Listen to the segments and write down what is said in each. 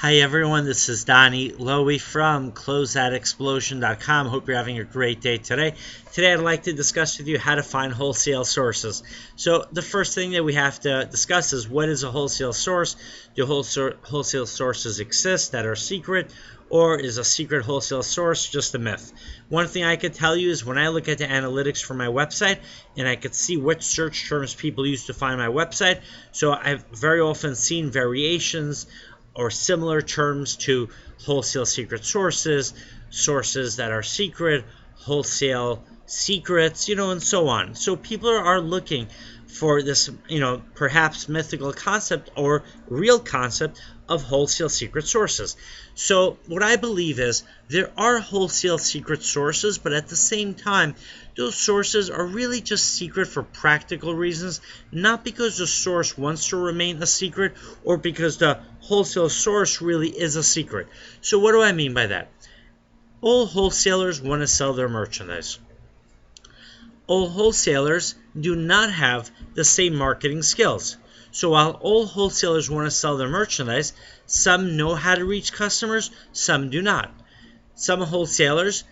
Hi everyone, this is Donny Lowy from Closeoutexplosion.com. Hope you're having a great day today. Today I'd like to discuss with you how to find wholesale sources. So the first thing that we have to discuss is, what is a wholesale source? Do wholesale sources exist that are secret, or is a secret wholesale source just a myth? One thing I could tell you is, when I look at the analytics for my website and I could see which search terms people use to find my website, so I've very often seen variations or similar terms to wholesale secret sources, sources that are secret, wholesale secrets, and so on. So people are looking for this, perhaps mythical concept or real concept of wholesale secret sources. So what I believe is, there are wholesale secret sources, but at the same time, those sources are really just secret for practical reasons, not because the source wants to remain a secret or because the wholesale source really is a secret. So what do I mean by that? All wholesalers want to sell their merchandise. All wholesalers do not have the same marketing skills. So while all wholesalers want to sell their merchandise, some know how to reach customers, some do not. Some wholesalers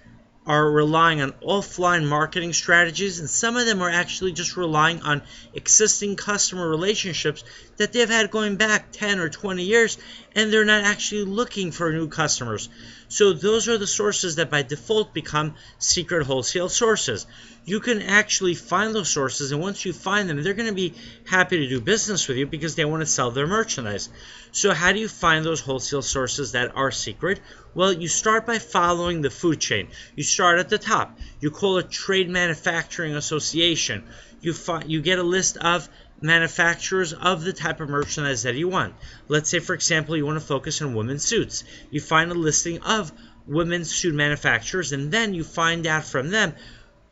are relying on offline marketing strategies, and some of them are actually just relying on existing customer relationships that they've had going back 10 or 20 years, and they're not actually looking for new customers. So those are the sources that by default become secret wholesale sources. You can actually find those sources, and once you find them, they're going to be happy to do business with you because they want to sell their merchandise. So how do you find those wholesale sources that are secret? Well, you start by following the food chain. You start at the top. You call a trade manufacturing association. You get a list of manufacturers of the type of merchandise that you want. Let's say, for example, you want to focus on women's suits. You find a listing of women's suit manufacturers, and then you find out from them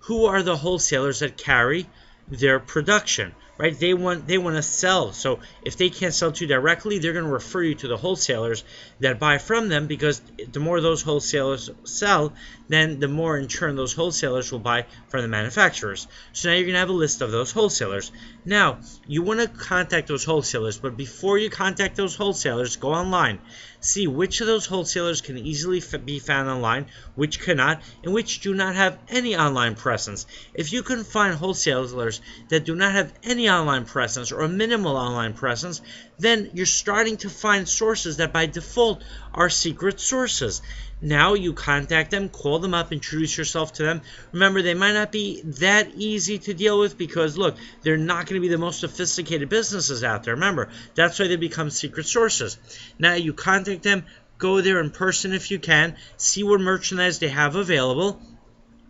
who are the wholesalers that carry their production, right? They want to sell. So if they can't sell to you directly, they're going to refer you to the wholesalers that buy from them, because the more those wholesalers sell, then the more in turn those wholesalers will buy from the manufacturers. So now you're going to have a list of those wholesalers. Now you want to contact those wholesalers, but before you contact those wholesalers, go online. See which of those wholesalers can easily be found online, which cannot, and which do not have any online presence. If you can find wholesalers that do not have any online presence or a minimal online presence, then you're starting to find sources that by default are secret sources. Now you contact them, call them up, introduce yourself to them. Remember, they might not be that easy to deal with because, look, they're not going to be the most sophisticated businesses out there. Remember, that's why they become secret sources. Now you contact them, go there in person if you can, see what merchandise they have available,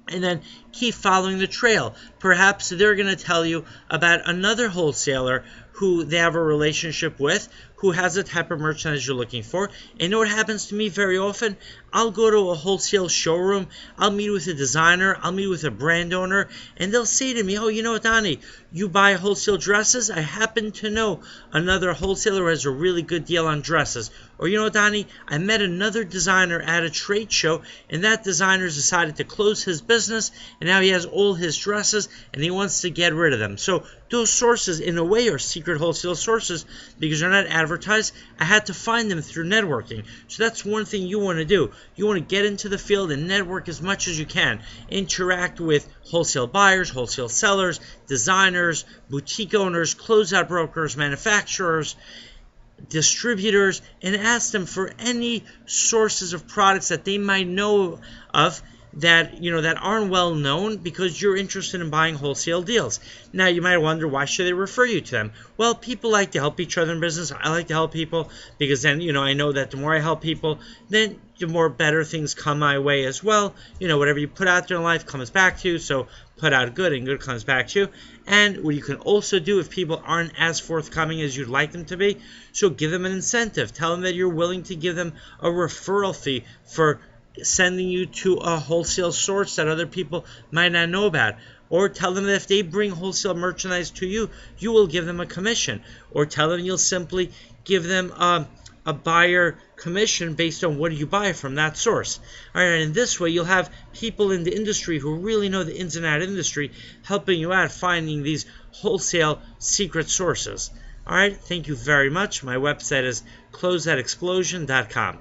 and then keep following the trail. Perhaps they're going to tell you about another wholesaler who they have a relationship with, who has the type of merchandise you're looking for. And you know what happens to me very often? I'll go to a wholesale showroom, I'll meet with a designer, I'll meet with a brand owner, and they'll say to me, "Oh, you know what, Donny, you buy wholesale dresses? I happen to know another wholesaler who has a really good deal on dresses." Or, "You know what, Donny, I met another designer at a trade show, and that designer's decided to close his business, and now he has all his dresses, and he wants to get rid of them." So those sources, in a way, are secret wholesale sources because they're not advertised. I had to find them through networking. So that's one thing you want to do. You want to get into the field and network as much as you can. Interact with wholesale buyers, wholesale sellers, designers, boutique owners, closeout brokers, manufacturers, distributors, and ask them for any sources of products that they might know of that aren't well known, because you're interested in buying wholesale deals. Now you might wonder, why should they refer you to them? Well, people like to help each other in business. I like to help people because then I know that the more I help people, then the more better things come my way as well. Whatever you put out there in life comes back to you, so put out good and good comes back to you. And what you can also do, if people aren't as forthcoming as you'd like them to be, so give them an incentive. Tell them that you're willing to give them a referral fee for sending you to a wholesale source that other people might not know about. Or tell them that if they bring wholesale merchandise to you, you will give them a commission. Or tell them you'll simply give them a buyer commission based on what you buy from that source. All right, and this way you'll have people in the industry who really know the ins and outs of the industry helping you out finding these wholesale secret sources. All right, thank you very much. My website is closeoutexplosion.com.